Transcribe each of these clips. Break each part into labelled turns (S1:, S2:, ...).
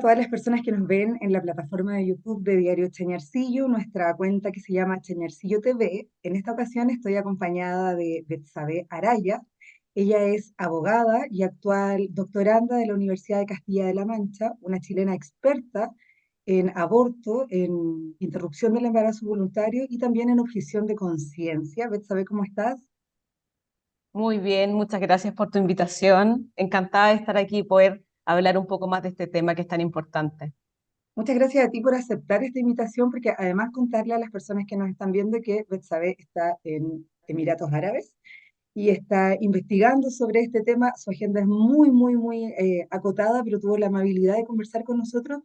S1: todas las personas que nos ven en la plataforma de YouTube de Diario Cheñarcillo, nuestra cuenta que se llama Cheñarcillo TV. En esta ocasión estoy acompañada de Betsabe Araya. Ella es abogada y actual doctoranda de la Universidad de Castilla de la Mancha, una chilena experta en aborto, en interrupción del embarazo voluntario y también en objeción de conciencia. Betsabe, ¿cómo estás?
S2: Muy bien, muchas gracias por tu invitación. Encantada de estar aquí y poder hablar un poco más de este tema que es tan importante.
S1: Muchas gracias a ti por aceptar esta invitación, porque además contarle a las personas que nos están viendo que Betsabe está en Emiratos Árabes y está investigando sobre este tema. Su agenda es muy acotada, pero tuvo la amabilidad de conversar con nosotros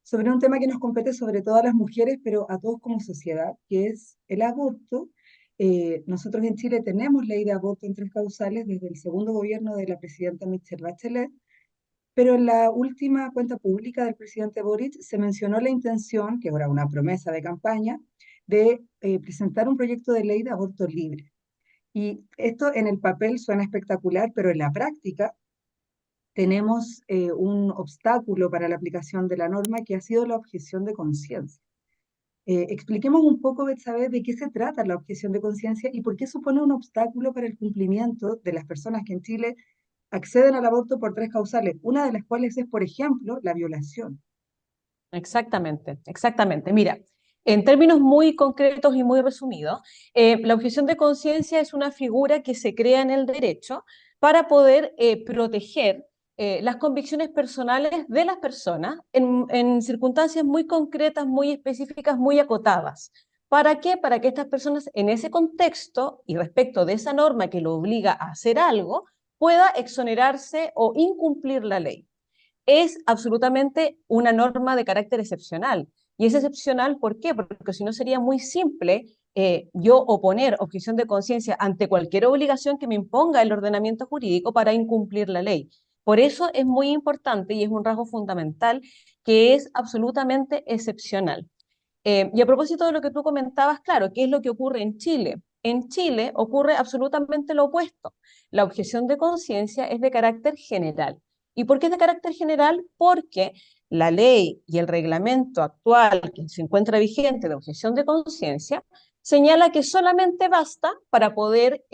S1: sobre un tema que nos compete sobre todo a las mujeres, pero a todos como sociedad, que es el aborto. Nosotros en Chile tenemos ley de aborto en tres causales desde el segundo gobierno de la presidenta Michelle Bachelet, pero en la última cuenta pública del presidente Boric se mencionó la intención, que era una promesa de campaña, de presentar un proyecto de ley de aborto libre. Y esto en el papel suena espectacular, pero en la práctica tenemos un obstáculo para la aplicación de la norma que ha sido la objeción de conciencia. Expliquemos un poco, Betsabe, de qué se trata la objeción de conciencia y por qué supone un obstáculo para el cumplimiento de las personas que en Chile acceden al aborto por tres causales, una de las cuales es, por ejemplo, la violación.
S2: Exactamente, exactamente. Mira, en términos muy concretos y muy resumidos, la objeción de conciencia es una figura que se crea en el derecho para poder proteger las convicciones personales de las personas en circunstancias muy concretas, muy específicas, muy acotadas. ¿Para qué? Para que estas personas en ese contexto y respecto de esa norma que lo obliga a hacer algo, pueda exonerarse o incumplir la ley. Es absolutamente una norma de carácter excepcional. Y es excepcional, ¿por qué? Porque si no sería muy simple yo oponer objeción de conciencia ante cualquier obligación que me imponga el ordenamiento jurídico para incumplir la ley. Por eso es muy importante y es un rasgo fundamental que es absolutamente excepcional. Y a propósito de lo que tú comentabas, claro, ¿qué es lo que ocurre en Chile? En Chile ocurre absolutamente lo opuesto. La objeción de conciencia es de carácter general. ¿Y por qué es de carácter general? Porque la ley y el reglamento actual que se encuentra vigente de objeción de conciencia señala que solamente basta para poder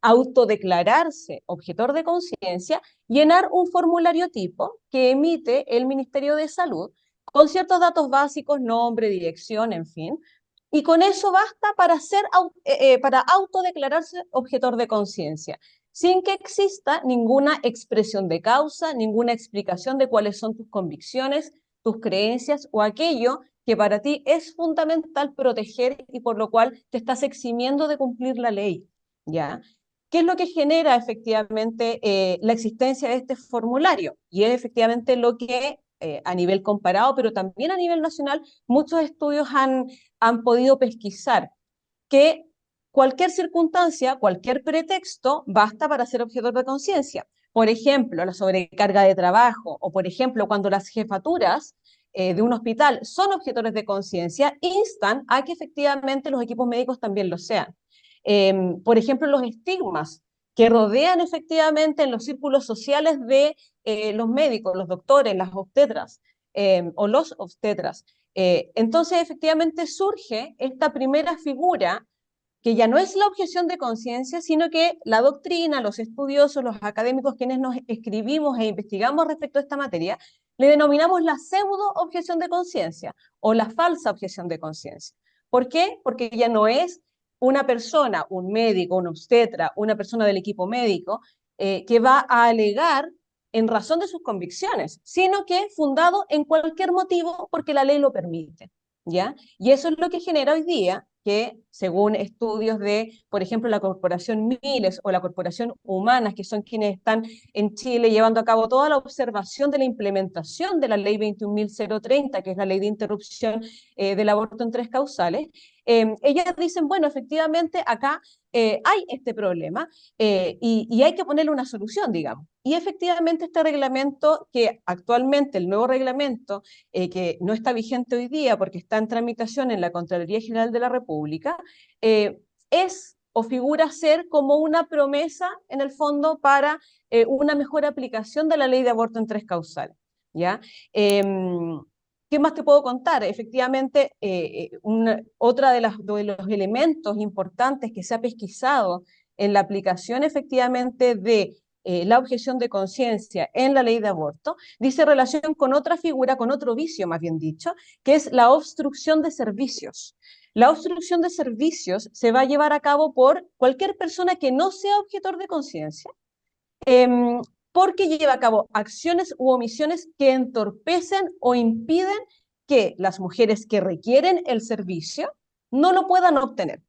S2: autodeclararse objetor de conciencia, llenar un formulario tipo que emite el Ministerio de Salud con ciertos datos básicos, nombre, dirección, en fin, y con eso basta para, para autodeclararse objetor de conciencia, sin que exista ninguna expresión de causa, ninguna explicación de cuáles son tus convicciones, tus creencias o aquello que para ti es fundamental proteger y por lo cual te estás eximiendo de cumplir la ley, ¿ya? ¿Qué es lo que genera efectivamente la existencia de este formulario? Y es efectivamente lo que a nivel comparado, pero también a nivel nacional, muchos estudios han podido pesquisar que cualquier circunstancia, cualquier pretexto, basta para ser objetor de conciencia. Por ejemplo, la sobrecarga de trabajo, o por ejemplo, cuando las jefaturas de un hospital son objetores de conciencia, instan a que efectivamente los equipos médicos también lo sean. Por ejemplo, los estigmas que rodean efectivamente en los círculos sociales de los médicos, los doctores, las obstetras o los obstetras. Entonces, efectivamente, surge esta primera figura que ya no es la objeción de conciencia, sino que la doctrina, los estudiosos, los académicos, quienes nos escribimos e investigamos respecto a esta materia, le denominamos la pseudo objeción de conciencia o la falsa objeción de conciencia. ¿Por qué? Porque ya no es una persona, un médico, un obstetra, una persona del equipo médico, que va a alegar en razón de sus convicciones, sino que fundado en cualquier motivo porque la ley lo permite, ¿ya? Y eso es lo que genera hoy día que, según estudios de, por ejemplo, la Corporación Miles o la Corporación Humanas, que son quienes están en Chile llevando a cabo toda la observación de la implementación de la ley 21.030, que es la ley de interrupción del aborto en tres causales, ellas dicen, bueno, efectivamente acá hay este problema y hay que ponerle una solución, digamos. Y efectivamente este reglamento, que actualmente el nuevo reglamento, que no está vigente hoy día porque está en tramitación en la Contraloría General de la República, es o figura ser como una promesa en el fondo para una mejor aplicación de la ley de aborto en tres causales. ¿ya? ¿Qué más te puedo contar? Efectivamente, otra de los elementos importantes que se ha pesquisado en la aplicación efectivamente de la objeción de conciencia en la ley de aborto, dice relación con otra figura, con otro vicio más bien dicho, que es la obstrucción de servicios. La obstrucción de servicios se va a llevar a cabo por cualquier persona que no sea objetor de conciencia, eh, porque lleva a cabo acciones u omisiones que entorpecen o impiden que las mujeres que requieren el servicio no lo puedan obtener.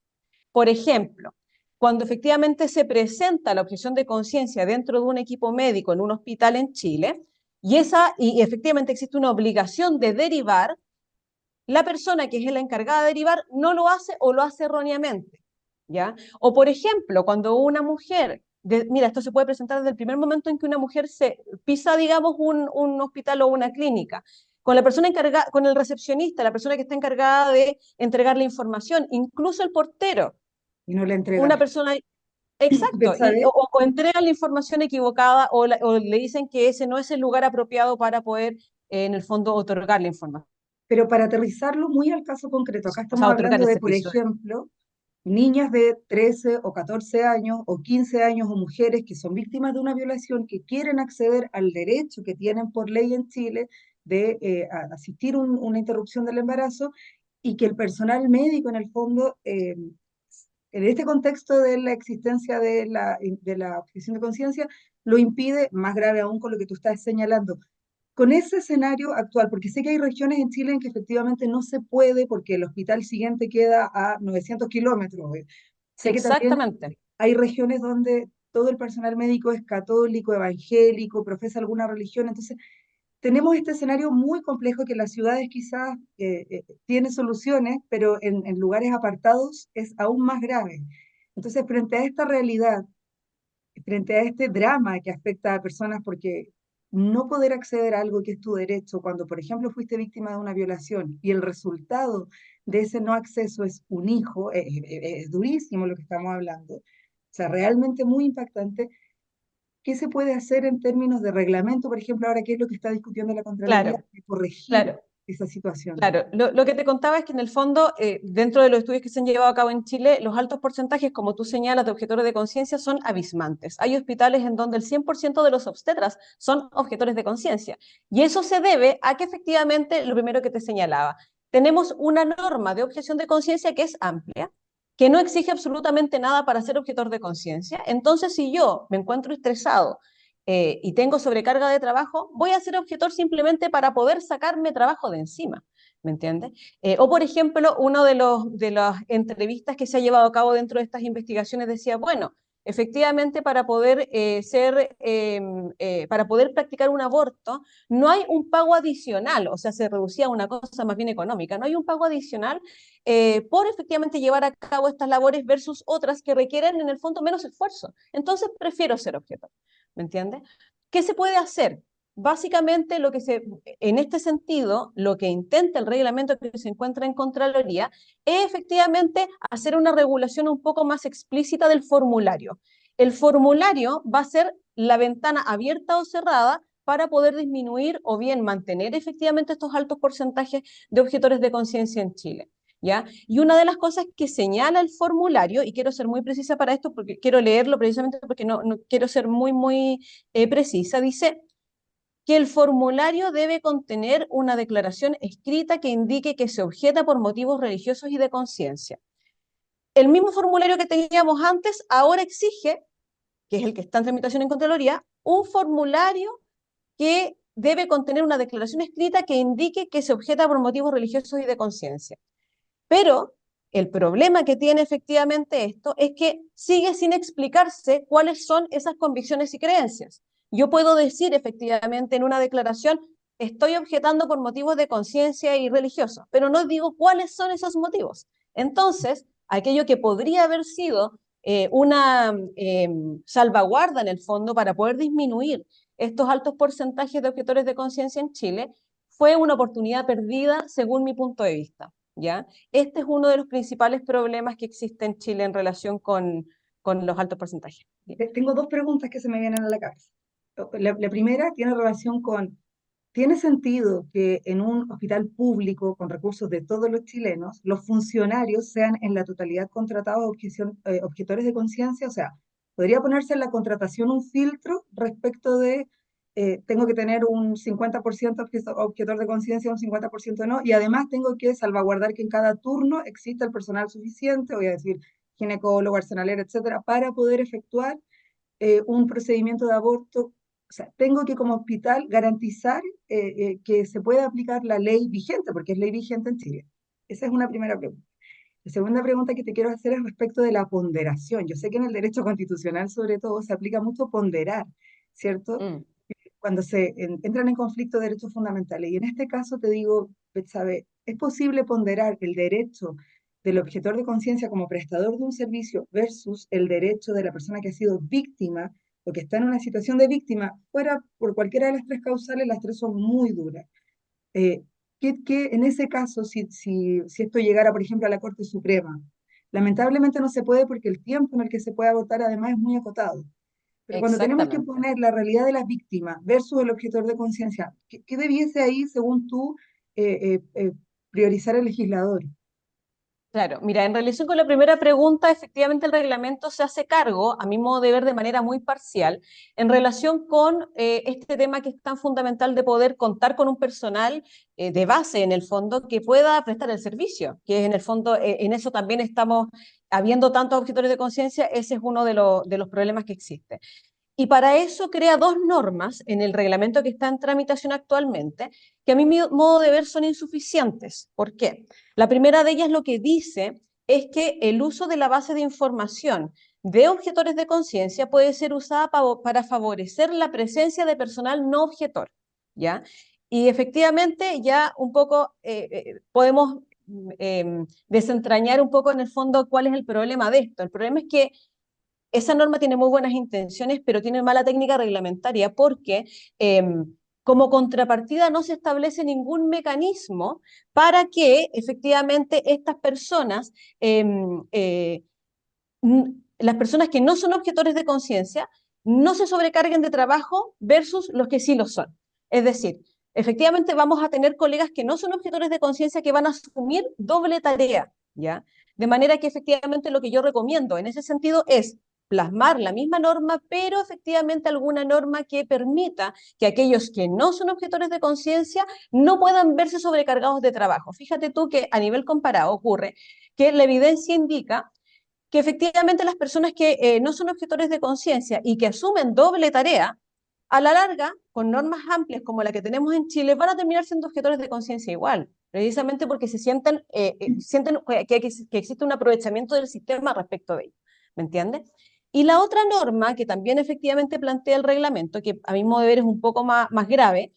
S2: Por ejemplo, cuando efectivamente se presenta la objeción de conciencia dentro de un equipo médico en un hospital en Chile, y efectivamente existe una obligación de derivar, la persona que es la encargada de derivar no lo hace o lo hace erróneamente, ¿ya? O por ejemplo, cuando una mujer, mira, esto se puede presentar desde el primer momento en que una mujer se pisa, digamos, un hospital o una clínica, con la persona encargada, con el recepcionista, la persona que está encargada de entregar la información, incluso el portero,
S1: y no le entregan.
S2: una persona, exacto,
S1: Betsabe,
S2: o entregan la información equivocada o le dicen que ese no es el lugar apropiado para poder, en el fondo, otorgar la información,
S1: pero para aterrizarlo muy al caso concreto, acá
S2: o sea,
S1: estamos
S2: otorgar
S1: hablando
S2: el
S1: de, por
S2: servicio.
S1: ejemplo, niñas de 13 o 14 años o 15 años o mujeres que son víctimas de una violación que quieren acceder al derecho que tienen por ley en Chile de asistir una interrupción del embarazo y que el personal médico en el fondo, en este contexto de la existencia de la objeción de conciencia, lo impide, más grave aún con lo que tú estás señalando. Con ese escenario actual, porque sé que hay regiones en Chile en que efectivamente no se puede porque el hospital siguiente queda a 900 kilómetros. Sé que también
S2: Exactamente.
S1: hay regiones donde todo el personal médico es católico, evangélico, profesa alguna religión, entonces tenemos este escenario muy complejo que las ciudades quizás tienen soluciones, pero en lugares apartados es aún más grave. Entonces, frente a esta realidad, frente a este drama que afecta a personas porque no poder acceder a algo que es tu derecho, cuando por ejemplo fuiste víctima de una violación y el resultado de ese no acceso es un hijo, es durísimo lo que estamos hablando, o sea, realmente muy impactante. ¿Qué se puede hacer en términos de reglamento, por ejemplo, ahora qué es lo que está discutiendo la Contraloría,
S2: Claro,
S1: de corregir
S2: claro,
S1: esa situación?
S2: claro. Lo que te contaba es que en el fondo, dentro de los estudios que se han llevado a cabo en Chile, los altos porcentajes, como tú señalas, de objetores de conciencia son abismantes. Hay hospitales en donde el 100% de los obstetras son objetores de conciencia. Y eso se debe a que efectivamente, lo primero que te señalaba, tenemos una norma de objeción de conciencia que es amplia, que no exige absolutamente nada para ser objetor de conciencia. Entonces, si yo me encuentro estresado, y tengo sobrecarga de trabajo, voy a ser objetor simplemente para poder sacarme trabajo de encima, ¿me entiendes? O por ejemplo, uno de las entrevistas que se ha llevado a cabo dentro de estas investigaciones decía, bueno, efectivamente para poder practicar un aborto no hay un pago adicional, o sea, se reducía a una cosa más bien económica, no hay un pago adicional por efectivamente llevar a cabo estas labores versus otras que requieren en el fondo menos esfuerzo. Entonces prefiero ser objetor. ¿Me entiendes? ¿Qué se puede hacer? Básicamente, en este sentido, lo que intenta el reglamento que se encuentra en Contraloría es efectivamente hacer una regulación un poco más explícita del formulario. El formulario va a ser la ventana abierta o cerrada para poder disminuir o bien mantener efectivamente estos altos porcentajes de objetores de conciencia en Chile. ¿Ya? Y una de las cosas que señala el formulario, y quiero ser muy precisa para esto porque quiero leerlo precisamente porque no quiero ser muy precisa, dice que el formulario debe contener una declaración escrita que indique que se objeta por motivos religiosos y de conciencia. El mismo formulario que teníamos antes ahora exige, que es el que está en tramitación en Contraloría, un formulario que debe contener una declaración escrita que indique que se objeta por motivos religiosos y de conciencia. Pero el problema que tiene efectivamente esto es que sigue sin explicarse cuáles son esas convicciones y creencias. Yo puedo decir efectivamente en una declaración, estoy objetando por motivos de conciencia y religiosos, pero no digo cuáles son esos motivos. Entonces, aquello que podría haber sido una salvaguarda en el fondo para poder disminuir estos altos porcentajes de objetores de conciencia en Chile, fue una oportunidad perdida según mi punto de vista. ¿Ya? Este es uno de los principales problemas que existe en Chile en relación con los altos porcentajes.
S1: Tengo dos preguntas que se me vienen a la cabeza. La primera tiene relación con tiene sentido que en un hospital público con recursos de todos los chilenos, los funcionarios sean en la totalidad contratados objetores de conciencia. O sea, podría ponerse en la contratación un filtro respecto de tengo que tener un 50% objetor de conciencia, un 50% no, y además tengo que salvaguardar que en cada turno exista el personal suficiente, voy a decir ginecólogo, arsenalero, etcétera, para poder efectuar un procedimiento de aborto. O sea, tengo que como hospital garantizar que se pueda aplicar la ley vigente, porque es ley vigente en Chile. Esa es una primera pregunta. La segunda pregunta que te quiero hacer es respecto de la ponderación. Yo sé que en el derecho constitucional, sobre todo, se aplica mucho ponderar, ¿cierto?
S2: Mm,
S1: Cuando entran en conflicto derechos fundamentales. Y en este caso te digo, Betsabe, ¿es posible ponderar el derecho del objetor de conciencia como prestador de un servicio versus el derecho de la persona que ha sido víctima o que está en una situación de víctima, fuera por cualquiera de las tres causales? Las tres son muy duras. Eh, en ese caso, si esto llegara, por ejemplo, a la Corte Suprema, lamentablemente no se puede porque el tiempo en el que se puede abortar además es muy acotado. Pero cuando tenemos que
S2: exactamente.
S1: poner la realidad de las víctimas versus el objetor de conciencia, ¿qué debiese ahí, según tú, priorizar el legislador?
S2: Claro, mira, en relación con la primera pregunta, efectivamente el reglamento se hace cargo, a mi modo de ver, de manera muy parcial, en relación con este tema que es tan fundamental de poder contar con un personal de base, en el fondo, que pueda prestar el servicio, que en el fondo, en eso también estamos, habiendo tantos objetores de conciencia, ese es uno de los problemas que existe. Y para eso crea dos normas en el reglamento que está en tramitación actualmente, que a mi modo de ver son insuficientes. ¿Por qué? La primera de ellas lo que dice es que el uso de la base de información de objetores de conciencia puede ser usada para favorecer la presencia de personal no objetor, ¿ya? Y efectivamente ya un poco podemos desentrañar un poco en el fondo cuál es el problema de esto. El problema es que esa norma tiene muy buenas intenciones, pero tiene mala técnica reglamentaria porque como contrapartida no se establece ningún mecanismo para que efectivamente estas personas, las personas que no son objetores de conciencia, no se sobrecarguen de trabajo versus los que sí lo son. Es decir, efectivamente vamos a tener colegas que no son objetores de conciencia que van a asumir doble tarea, ¿ya? De manera que efectivamente lo que yo recomiendo en ese sentido es plasmar la misma norma, pero efectivamente alguna norma que permita que aquellos que no son objetores de conciencia no puedan verse sobrecargados de trabajo. Fíjate tú que a nivel comparado ocurre que la evidencia indica que efectivamente las personas que no son objetores de conciencia y que asumen doble tarea, a la larga, con normas amplias como la que tenemos en Chile, van a terminar siendo objetores de conciencia igual, precisamente porque sienten que existe un aprovechamiento del sistema respecto de ello. ¿Me entiendes? Y la otra norma que también efectivamente plantea el reglamento, que a mi modo de ver es un poco más grave,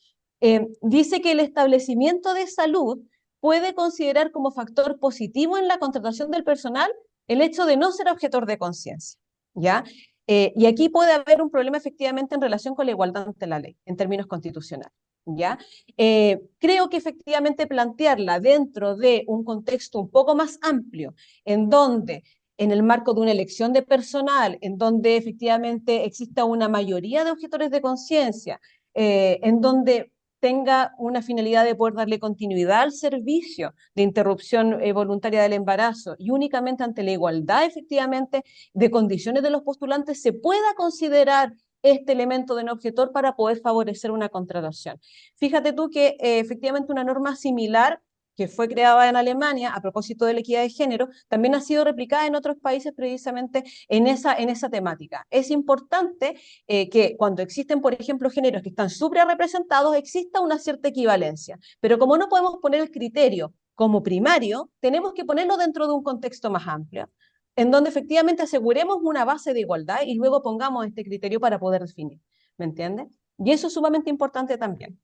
S2: dice que el establecimiento de salud puede considerar como factor positivo en la contratación del personal el hecho de no ser objetor de conciencia, ¿ya? Y aquí puede haber un problema efectivamente en relación con la igualdad ante la ley, en términos constitucionales, ¿ya? Creo que efectivamente plantearla dentro de un contexto un poco más amplio, en donde en el marco de una elección de personal, en donde efectivamente exista una mayoría de objetores de conciencia, en donde tenga una finalidad de poder darle continuidad al servicio de interrupción voluntaria del embarazo y únicamente ante la igualdad efectivamente de condiciones de los postulantes se pueda considerar este elemento de no objetor para poder favorecer una contratación. Fíjate tú que efectivamente una norma similar que fue creada en Alemania a propósito de la equidad de género, también ha sido replicada en otros países precisamente en esa temática. Es importante que cuando existen, por ejemplo, géneros que están suprarrepresentados, exista una cierta equivalencia. Pero como no podemos poner el criterio como primario, tenemos que ponerlo dentro de un contexto más amplio, en donde efectivamente aseguremos una base de igualdad y luego pongamos este criterio para poder definir. ¿Me entiendes? Y eso es sumamente importante también.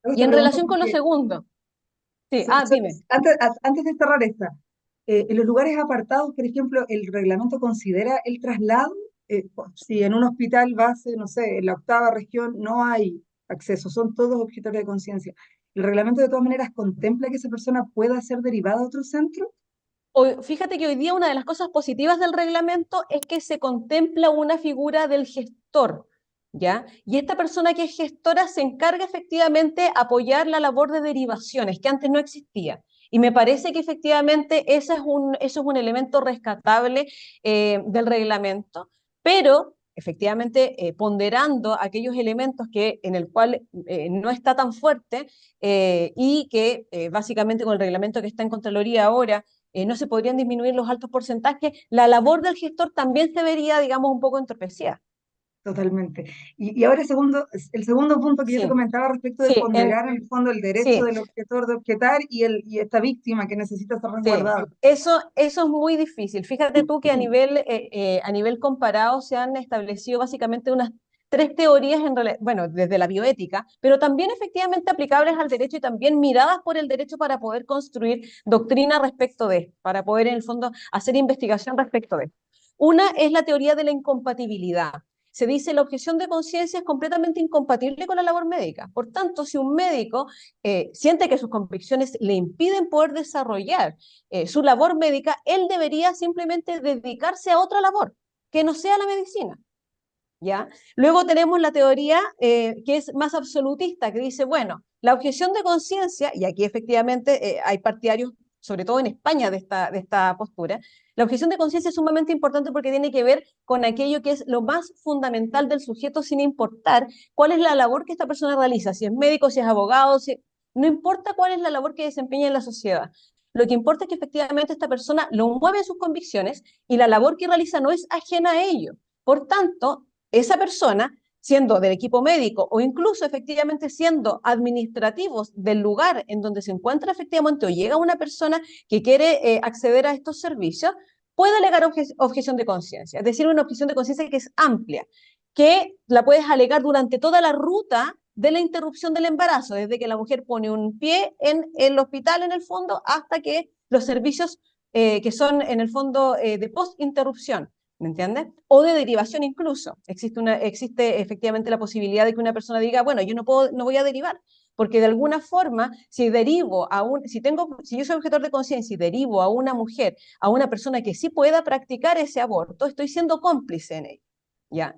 S1: Luego
S2: Y
S1: te
S2: en
S1: pregunto
S2: relación con lo
S1: porque,
S2: segundo, sí, dime.
S1: antes de cerrar esta, en los lugares apartados, por ejemplo, ¿el reglamento considera el traslado? Si en un hospital base, no sé, en la octava región no hay acceso, son todos objetores de conciencia. ¿El reglamento de todas maneras contempla que esa persona pueda ser derivada a otro centro?
S2: Fíjate que hoy día una de las cosas positivas del reglamento es que se contempla una figura del gestor, ¿ya? Y esta persona que es gestora se encarga efectivamente de apoyar la labor de derivaciones, que antes no existía. Y me parece que efectivamente eso es un elemento rescatable del reglamento, pero efectivamente ponderando aquellos elementos en el cual no está tan fuerte y que básicamente con el reglamento que está en Contraloría ahora no se podrían disminuir los altos porcentajes, la labor del gestor también se vería, digamos, un poco entorpecida.
S1: Totalmente. Y ahora el segundo punto que yo te
S2: Sí,
S1: comentaba respecto de
S2: sí,
S1: ponderar en el fondo el derecho
S2: sí,
S1: del objetor de objetar y esta víctima que necesita ser
S2: sí.
S1: resguardada.
S2: Eso es muy difícil. Fíjate tú que a nivel comparado se han establecido básicamente unas tres teorías, bueno, desde la bioética, pero también efectivamente aplicables al derecho y también miradas por el derecho para poder construir doctrina respecto de esto, para poder en el fondo hacer investigación respecto de esto. Una es la teoría de la incompatibilidad. Se dice la objeción de conciencia es completamente incompatible con la labor médica. Por tanto, si un médico siente que sus convicciones le impiden poder desarrollar su labor médica, él debería simplemente dedicarse a otra labor, que no sea la medicina. ¿Ya? Luego tenemos la teoría que es más absolutista, que dice, bueno, la objeción de conciencia, y aquí efectivamente hay partidarios, sobre todo en España, de esta postura, la objeción de conciencia es sumamente importante porque tiene que ver con aquello que es lo más fundamental del sujeto, sin importar cuál es la labor que esta persona realiza, si es médico, si es abogado, no importa cuál es la labor que desempeña en la sociedad. Lo que importa es que efectivamente esta persona lo mueve en sus convicciones y la labor que realiza no es ajena a ello. Por tanto, esa persona, siendo del equipo médico o incluso efectivamente siendo administrativos del lugar en donde se encuentra efectivamente o llega una persona que quiere acceder a estos servicios, puede alegar objeción de conciencia, es decir, una objeción de conciencia que es amplia, que la puedes alegar durante toda la ruta de la interrupción del embarazo, desde que la mujer pone un pie en el hospital en el fondo hasta que los servicios que son en el fondo de post-interrupción. ¿Me entiendes? O de derivación incluso. Existe efectivamente la posibilidad de que una persona diga, bueno, yo no voy a derivar, porque de alguna forma, si yo soy objetor de conciencia y derivo a una mujer, a una persona que sí pueda practicar ese aborto, estoy siendo cómplice en ello. ¿Ya?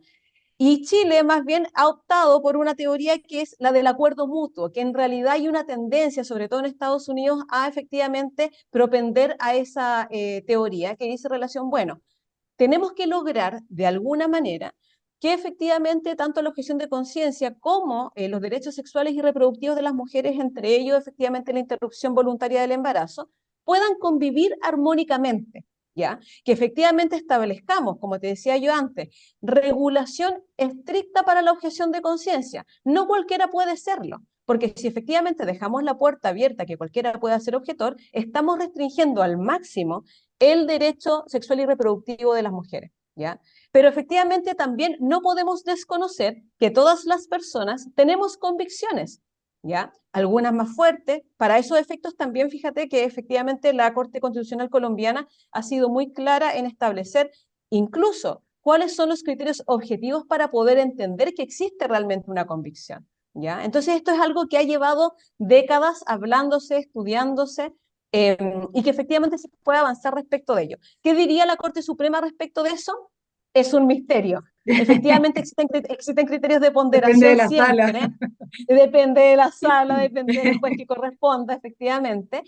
S2: Y Chile más bien ha optado por una teoría que es la del acuerdo mutuo, que en realidad hay una tendencia, sobre todo en Estados Unidos, a efectivamente propender a esa teoría que dice relación, bueno, tenemos que lograr de alguna manera que efectivamente tanto la objeción de conciencia como los derechos sexuales y reproductivos de las mujeres, entre ellos efectivamente la interrupción voluntaria del embarazo, puedan convivir armónicamente, ¿ya? Que efectivamente establezcamos, como te decía yo antes, regulación estricta para la objeción de conciencia. No cualquiera puede serlo, porque si efectivamente dejamos la puerta abierta que cualquiera pueda ser objetor, estamos restringiendo al máximo el derecho sexual y reproductivo de las mujeres, ¿ya? Pero efectivamente también no podemos desconocer que todas las personas tenemos convicciones, ¿ya? Algunas más fuertes. Para esos efectos también fíjate que efectivamente la Corte Constitucional colombiana ha sido muy clara en establecer incluso cuáles son los criterios objetivos para poder entender que existe realmente una convicción, ¿ya? Entonces esto es algo que ha llevado décadas hablándose, estudiándose, eh, y que efectivamente se puede avanzar respecto de ello. ¿Qué diría la Corte Suprema respecto de eso? Es un misterio. Efectivamente existen criterios de
S1: Depende de
S2: ponderación
S1: la sala.
S2: siempre, depende de la sala, depende del juez que corresponda, efectivamente,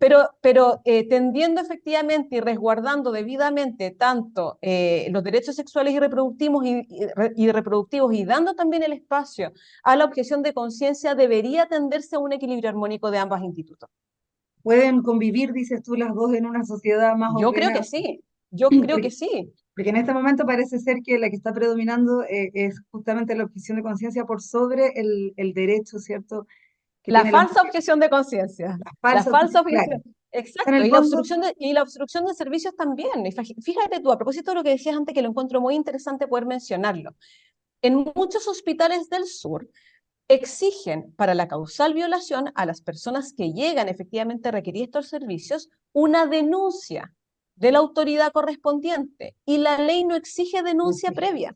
S2: pero tendiendo efectivamente y resguardando debidamente tanto los derechos sexuales y reproductivos y dando también el espacio a la objeción de conciencia, debería tenderse a un equilibrio armónico de ambos institutos.
S1: Pueden convivir, dices tú, las dos en una sociedad más
S2: Yo creo que
S1: ordenada.
S2: sí, yo creo que
S1: Porque,
S2: sí.
S1: porque en este momento parece ser que la que está predominando es justamente la objeción de conciencia por sobre el derecho, ¿cierto?, que
S2: La
S1: tienen las
S2: falsa
S1: mujeres,
S2: objeción de conciencia.
S1: la
S2: La
S1: falsa
S2: falsa
S1: objeción. Claro,
S2: objeción.
S1: en
S2: Exacto,
S1: el fondo,
S2: y la obstrucción de servicios también. Y fíjate tú, a propósito de lo que decías antes, que lo encuentro muy interesante poder mencionarlo. En muchos hospitales del sur exigen para la causal violación a las personas que llegan efectivamente a requerir estos servicios una denuncia de la autoridad correspondiente. Y la ley no exige denuncia previa.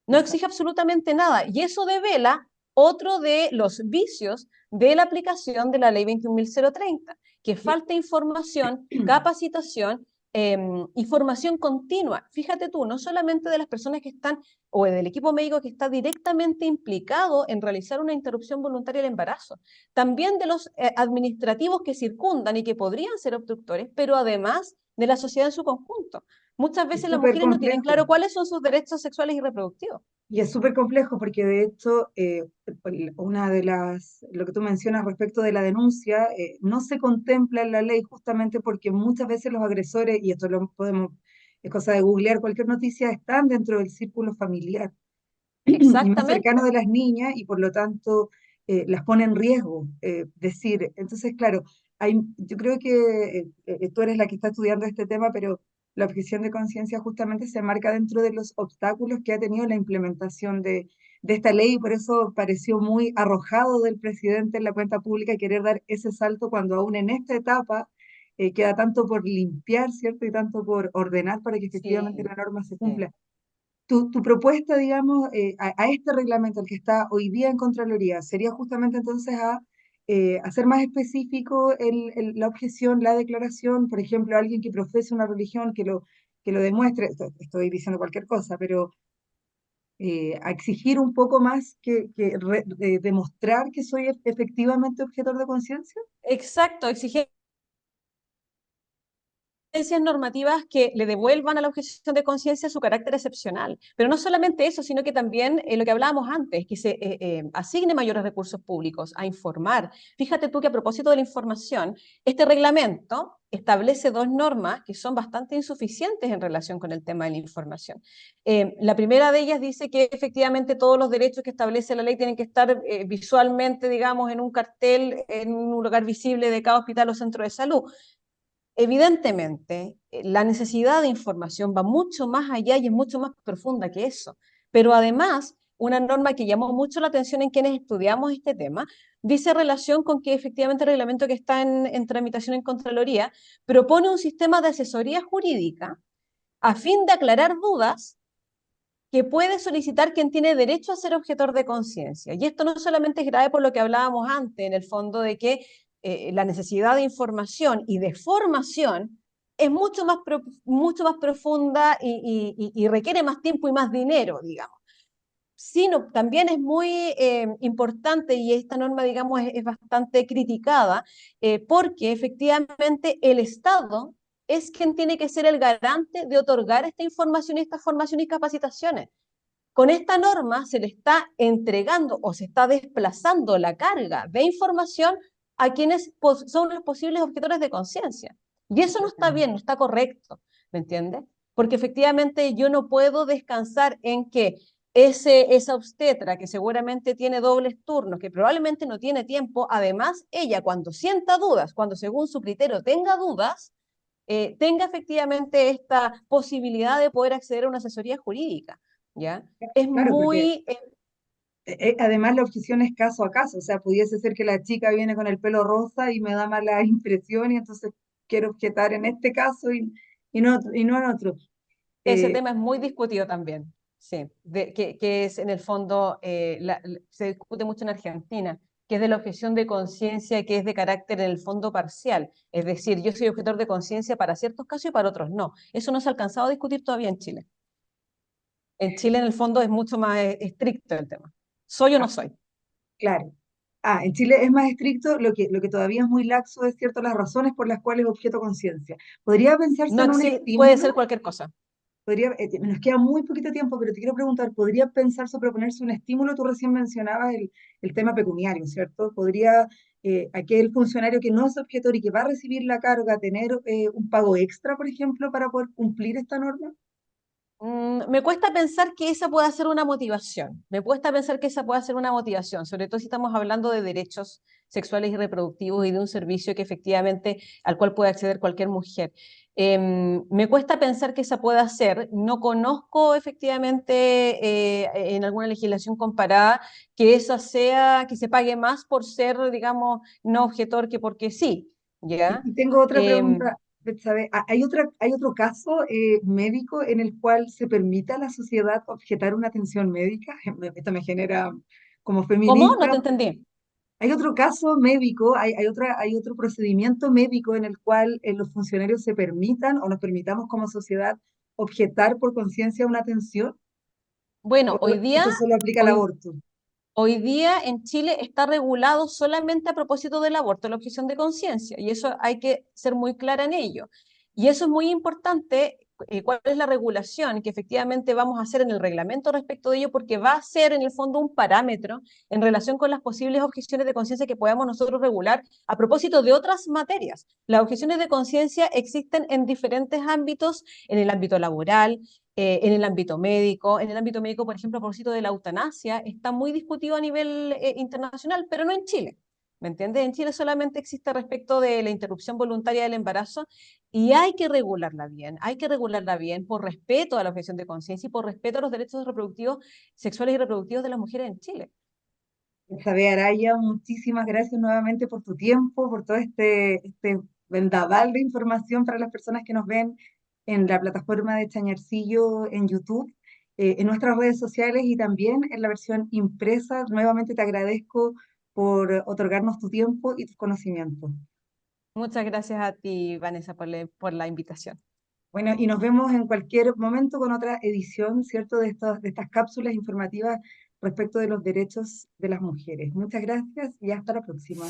S2: No exige
S1: exacto.
S2: absolutamente nada. Y eso devela otro de los vicios de la aplicación de la ley 21.030, que falta información, capacitación y formación continua. Fíjate tú, no solamente de las personas que están, o del equipo médico que está directamente implicado en realizar una interrupción voluntaria del embarazo, también de los administrativos que circundan y que podrían ser obstructores, pero además de la sociedad en su conjunto. Muchas
S1: Es
S2: veces las
S1: súper
S2: mujeres no tienen
S1: complejo.
S2: claro cuáles son sus derechos sexuales y reproductivos.
S1: Y es súper complejo porque de hecho, una de lo que tú mencionas respecto de la denuncia, no se contempla en la ley justamente porque muchas veces los agresores, y esto lo podemos, es cosa de googlear cualquier noticia, están dentro del círculo familiar y más cercano
S2: Exactamente.
S1: de las niñas y por lo tanto las pone en riesgo. Decir, entonces, claro, yo creo que tú eres la que está estudiando este tema, pero la objeción de conciencia justamente se marca dentro de los obstáculos que ha tenido la implementación de esta ley y por eso pareció muy arrojado del presidente en la cuenta pública querer dar ese salto cuando aún en esta etapa queda tanto por limpiar, ¿cierto? Y tanto por ordenar para que efectivamente
S2: Sí,
S1: la norma se
S2: sí.
S1: cumpla. Tu propuesta, digamos, a este reglamento, el que está hoy día en Contraloría, sería justamente entonces a hacer más específico la objeción, la declaración, por ejemplo, alguien que profese una religión que lo demuestre, estoy diciendo cualquier cosa, pero a exigir un poco más que demostrar que soy efectivamente objetor de conciencia.
S2: Exacto, exigencias normativas que le devuelvan a la objeción de conciencia su carácter excepcional. Pero no solamente eso, sino que también lo que hablábamos antes, que se asigne mayores recursos públicos a informar. Fíjate tú que a propósito de la información, este reglamento establece dos normas que son bastante insuficientes en relación con el tema de la información. La primera de ellas dice que efectivamente todos los derechos que establece la ley tienen que estar visualmente, digamos, en un cartel, en un lugar visible de cada hospital o centro de salud. Evidentemente, la necesidad de información va mucho más allá y es mucho más profunda que eso. Pero además, una norma que llamó mucho la atención en quienes estudiamos este tema, dice relación con que efectivamente el reglamento que está en tramitación en Contraloría propone un sistema de asesoría jurídica a fin de aclarar dudas que puede solicitar quien tiene derecho a ser objetor de conciencia. Y esto no solamente es grave por lo que hablábamos antes, en el fondo de que la necesidad de información y de formación es mucho más profunda y requiere más tiempo y más dinero, digamos. Sino también es muy importante y esta norma, digamos, es bastante criticada porque efectivamente el Estado es quien tiene que ser el garante de otorgar esta información y esta formación y capacitaciones. Con esta norma se le está entregando o se está desplazando la carga de información a quienes son los posibles objetores de conciencia. Y eso no está bien, no está correcto, ¿me entiendes? Porque efectivamente yo no puedo descansar en que esa obstetra que seguramente tiene dobles turnos, que probablemente no tiene tiempo, además ella cuando sienta dudas, cuando según su criterio tenga dudas, tenga efectivamente esta posibilidad de poder acceder a una asesoría jurídica, ¿ya? Es
S1: Claro, porque
S2: muy,
S1: además la objeción es caso a caso, o sea, pudiese ser que la chica viene con el pelo rosa y me da mala impresión y entonces quiero objetar en este caso y no en otro.
S2: ese
S1: Eh,
S2: tema es muy discutido también, sí, que es en el fondo, se discute mucho en Argentina, que es de la objeción de conciencia, que es de carácter en el fondo parcial, es decir, yo soy objetor de conciencia para ciertos casos y para otros no. Eso no se ha alcanzado a discutir todavía en Chile. En Chile, en el fondo, es mucho más estricto el tema. ¿Soy o no
S1: ah,
S2: soy?
S1: claro. En Chile es más estricto, lo que todavía es muy laxo es cierto las razones por las cuales objeto conciencia. ¿Podría pensarse
S2: No
S1: en un
S2: puede
S1: estímulo?
S2: ser cualquier cosa.
S1: Nos queda muy poquito tiempo, pero te quiero preguntar, ¿podría pensarse o proponerse un estímulo? Tú recién mencionabas el tema pecuniario, ¿cierto? ¿Podría aquel funcionario que no es objetor y que va a recibir la carga tener un pago extra, por ejemplo, para poder cumplir esta norma?
S2: Me cuesta pensar que esa pueda ser una motivación. Me cuesta pensar que esa pueda ser una motivación, sobre todo si estamos hablando de derechos sexuales y reproductivos y de un servicio que efectivamente al cual puede acceder cualquier mujer. Me cuesta pensar que esa pueda ser. No conozco efectivamente en alguna legislación comparada que esa sea, que se pague más por ser, digamos, no objetor que porque sí, ¿ya?
S1: Y tengo otra
S2: Em,
S1: pregunta, Betsabe. ¿Hay otro caso médico en el cual se permita a la sociedad objetar una atención médica? Esto me genera, como
S2: ¿Cómo? No
S1: feminista,
S2: te entendí.
S1: hay otro caso médico, hay otro procedimiento médico en el cual los funcionarios se permitan o nos permitamos como sociedad objetar por conciencia una atención,
S2: Bueno,
S1: o esto solo aplica al
S2: hoy,
S1: aborto.
S2: hoy día en Chile está regulado solamente a propósito del aborto, la objeción de conciencia, y eso hay que ser muy clara en ello. Y eso es muy importante, cuál es la regulación que efectivamente vamos a hacer en el reglamento respecto de ello, porque va a ser en el fondo un parámetro en relación con las posibles objeciones de conciencia que podamos nosotros regular a propósito de otras materias. Las objeciones de conciencia existen en diferentes ámbitos, en el ámbito laboral, en el ámbito médico, por ejemplo, a propósito de la eutanasia, está muy discutido a nivel internacional, pero no en Chile. ¿Me entiendes? En Chile solamente existe respecto de la interrupción voluntaria del embarazo y hay que regularla bien por respeto a la objeción de conciencia y por respeto a los derechos reproductivos, sexuales y reproductivos de las mujeres en Chile.
S1: Elizabeth Araya, muchísimas gracias nuevamente por tu tiempo, por todo este vendaval de información para las personas que nos ven en la plataforma de Chañarcillo en YouTube, en nuestras redes sociales y también en la versión impresa. Nuevamente te agradezco por otorgarnos tu tiempo y tus conocimientos.
S2: Muchas gracias a ti, Vanessa, por la invitación.
S1: Bueno, y nos vemos en cualquier momento con otra edición, ¿cierto?, de estas cápsulas informativas respecto de los derechos de las mujeres. Muchas gracias y hasta la próxima.